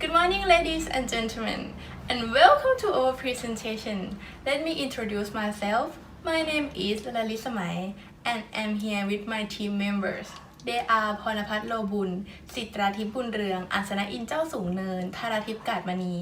Good morning, ladies and gentlemen, and welcome to our presentation. Let me introduce myself. My name is Lalisa Mai, and I'm here with my team members. They are พรพัฒน์โลบุญ สิตราทิพย์บุญเรือง อัศนอินเจ้าสูงเนิน ธาราทิพย์กาดมณี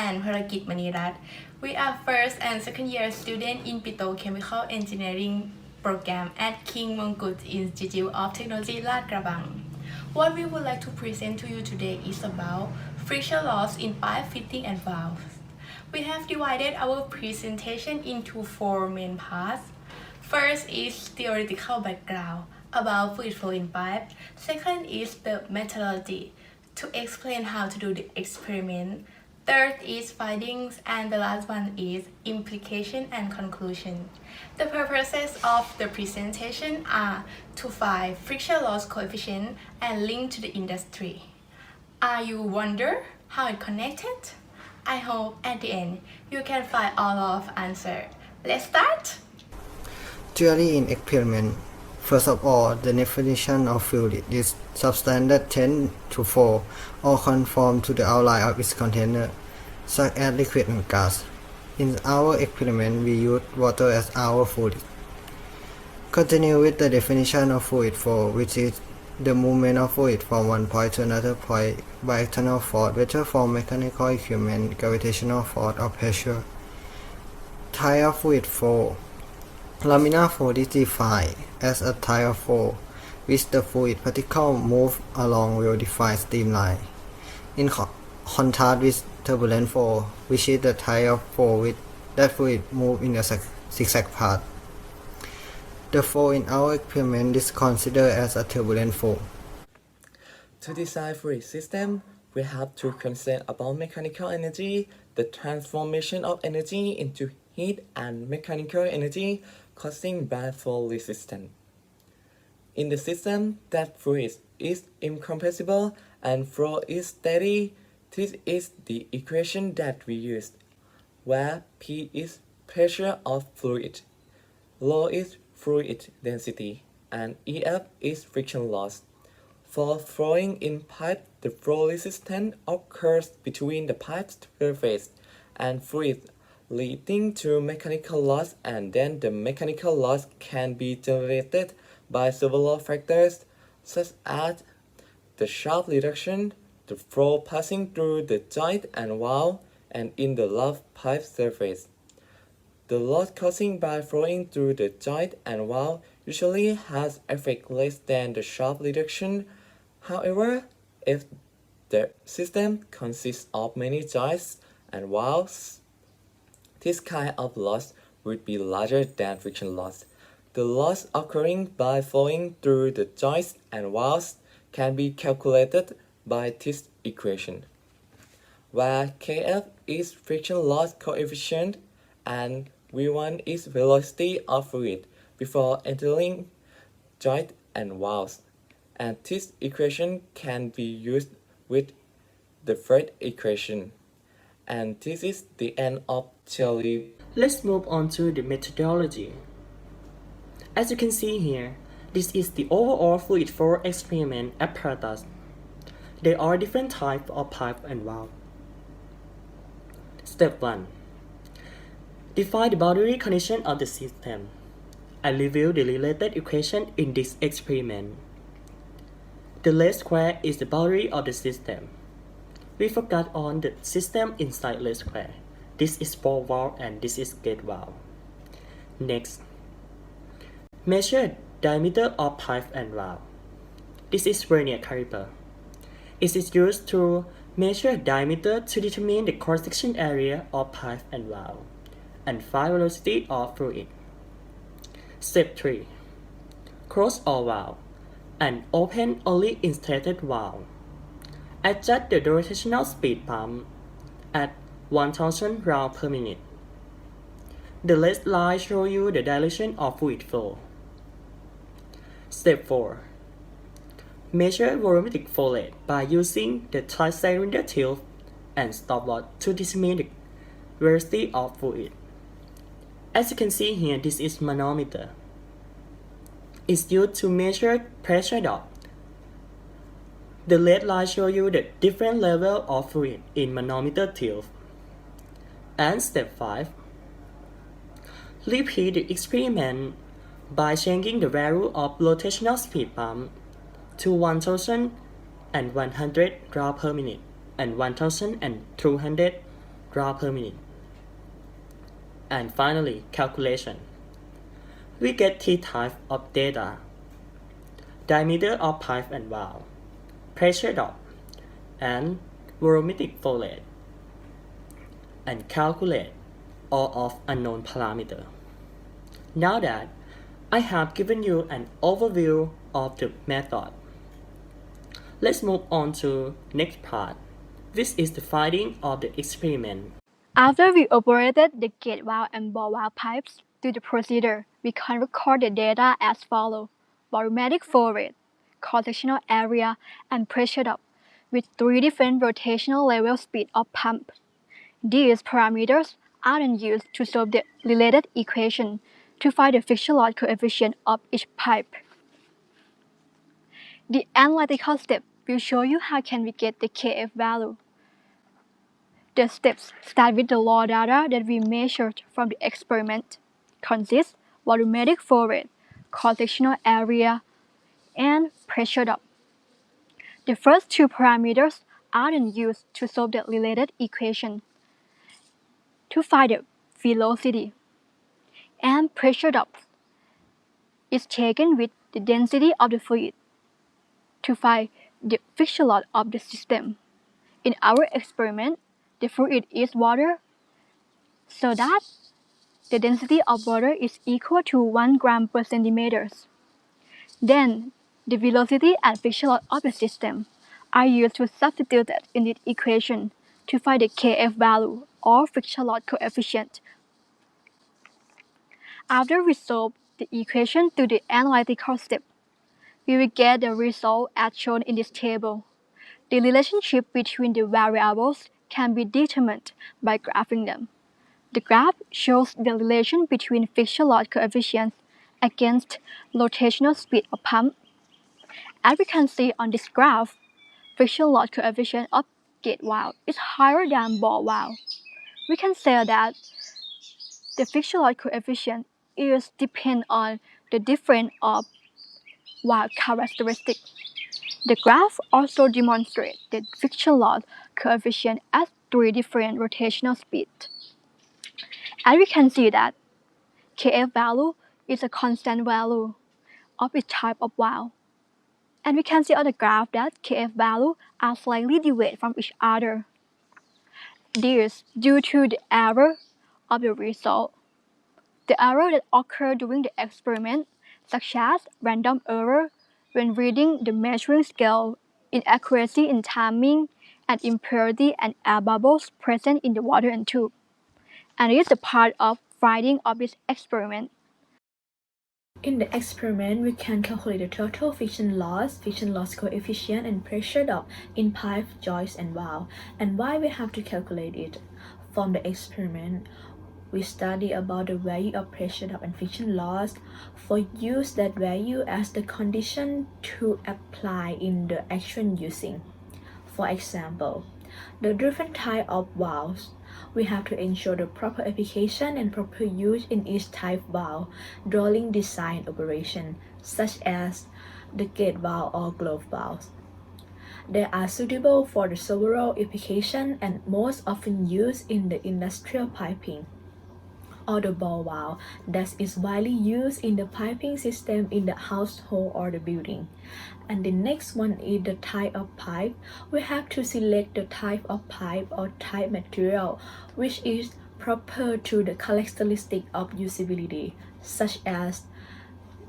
and ภรกิจมณีรัตน์ We are first and second year student in Petrochemical Engineering program at King Mongkut Institute of Technology ลาดกระบัง What we would like to present to you today is about friction loss in pipe fitting and valves. We have divided our presentation into four main parts. First is theoretical background about fluid flow in pipe. Second is the methodology to explain how to do the experiment. Third is findings, and the last one is implication and conclusion. The purposes of the presentation are to find friction loss coefficient and link to the industry. Are you wonder how it connected? I hope at the end you can find all of answer. Let's start. Theory in experiment. First of all, the definition of fluid is substance tend to flow or conform to the outline of its container, such as liquid and gas. In our experiment, we use water as our fluid. Continue with the definition of fluid flow, which is the movement of fluid from one point to another point by external force, whether from mechanical equipment, gravitational force, or pressure. Type of fluid flow. Laminar flow is defined as a type of flow which the fluid particle move along well-defined streamline. In contrast with turbulent flow, which is the type of flow with that fluid move in a zigzag path. The flow in our experiment is considered as a turbulent flow. To design fluid system, we have to consider about mechanical energy, the transformation of energy into heat and mechanical energy causing bad flow resistance. In the system that fluid is incompressible and flow is steady, this is the equation that we used, where P is pressure of fluid, ρ is fluid density, and EF is friction loss. For flowing in pipe, the flow resistance occurs between the pipe's surface and fluid, leading to mechanical loss, and then the mechanical loss can be generated by several factors such as the sharp reduction, the flow passing through the joint and valve, and in the rough pipe surface. The loss caused by flowing through the joint and valve usually has effect less than the sharp reduction. However, if the system consists of many joints and valves, this kind of loss would be larger than friction loss. The loss occurring by flowing through the joints and valves can be calculated by this equation, where Kf is friction loss coefficient and V1 is velocity of fluid before entering joint and valves, and this equation can be used with the third equation. And this is the end of theory. Let's move on to the methodology. As you can see here, this is the overall fluid flow experiment apparatus. There are different types of pipe and valve. Step 1. Define the boundary condition of the system. I review the related equation in this experiment. The left square is the boundary of the system. We focus on the system inside left square. This is flow valve and this is gate valve. Next, measure diameter of pipe and valve. This is vernier caliper. It is used to measure diameter to determine the cross-section area of pipe and valve and find velocity of fluid. Step 3. Close all valve and open only instated valve. Adjust the rotational speed pump at 1000 rounds per minute. The left line shows you the direction of fluid flow. Step 4. Measure volumetric flow rate by using the tri-cylinder tube and stopwatch to determine the velocity of fluid. As you can see here, this is manometer. It's used to measure pressure drop. The red line shows you the different level of fluid in manometer tube. And step 5. Repeat the experiment by changing the value of rotational speed pump to 1,100 draw per minute and 1,200 draw per minute. And finally, calculation. We get three types of data: diameter of pipe and valve, pressure drop, and volumetric flow rate, and calculate all of unknown parameters. Now that I have given you an overview of the method, let's move on to next part, which is the finding of the experiment. After we operated the gate valve and ball valve pipes through the procedure, we can record the data as follows: volumetric flow rate, cross-sectional area, and pressure drop with 3 different rotational level speed of pump. These parameters are then used to solve the related equation to find the friction loss coefficient of each pipe. The analytical step will show you how can we get the KF value. The steps start with the raw data that we measured from the experiment, consists volumetric flow rate, cross-sectional area, and pressure drop. The first 2 parameters are then used to solve the related equation to find the velocity, and pressure drop is taken with the density of the fluid to find the friction loss of the system. In our experiment, the fluid is water, so that the density of water is equal to 1 gram per centimeter. Then, the velocity and friction loss of the system are used to substitute that in the equation to find the KF value or friction loss coefficient. After we solve the equation through the analytical step, we will get the result as shown in this table. The relationship between the variables can be determined by graphing them. The graph shows the relation between friction loss coefficients against rotational speed of pump. As we can see on this graph, friction loss coefficient of gate valve is higher than ball valve. We can say that the friction loss coefficient is depend on the difference of valve characteristics. The graph also demonstrates the friction loss coefficient at 3 different rotational speeds. And we can see that KF value is a constant value of each type of valve. And we can see on the graph that KF value are slightly deviate from each other. This due to the error of the result. The error that occurred during the experiment, such as random error when reading the measuring scale, inaccuracy in timing, and impurity and air bubbles present in the water and tube. And it is a part of finding of this experiment. In the experiment, we can calculate the total friction loss coefficient, and pressure drop in pipe, joints, and valve. And why we have to calculate it? From the experiment, we study about the value of pressure drop and friction loss for use that value as the condition to apply in the action using. For example, the different type of valves, we have to ensure the proper application and proper use in each type valve during design operation, such as the gate valve or glove valves. They are suitable for the several applications and most often used in the industrial piping, or the ball valve that is widely used in the piping system in the household or the building. And the next one is the type of pipe. We have to select the type of pipe or type material which is proper to the characteristic of usability, such as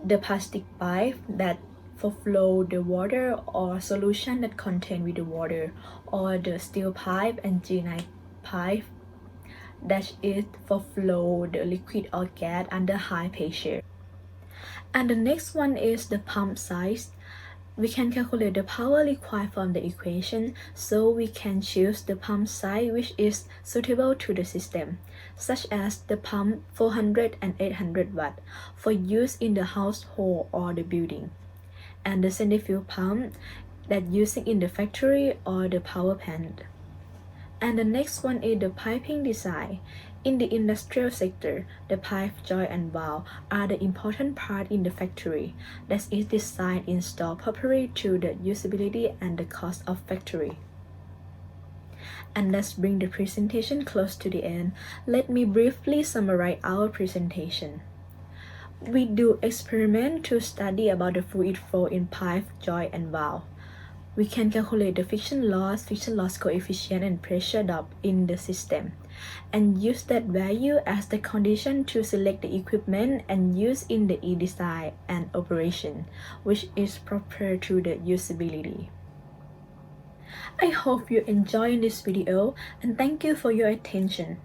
the plastic pipe that for flow the water or solution that contain with the water, or the steel pipe and G9 pipe that is for flow the liquid or gas under high pressure. And the next one is the pump size. We can calculate the power required from the equation, so we can choose the pump size which is suitable to the system, such as the pump 400 and 800 watt for use in the household or the building. And the centrifugal pump that using in the factory or the power plant. And the next one is the piping design. In the industrial sector, the pipe, joint, and valve are the important part in the factory that is designed installed properly to the usability and the cost of factory. And let's bring the presentation close to the end. Let me briefly summarize our presentation. We do experiment to study about the fluid flow in pipe, joint, and valve. We can calculate the friction loss coefficient, and pressure drop in the system, and use that value as the condition to select the equipment and use in the e-design and operation, which is proper to the usability. I hope you enjoyed this video and thank you for your attention.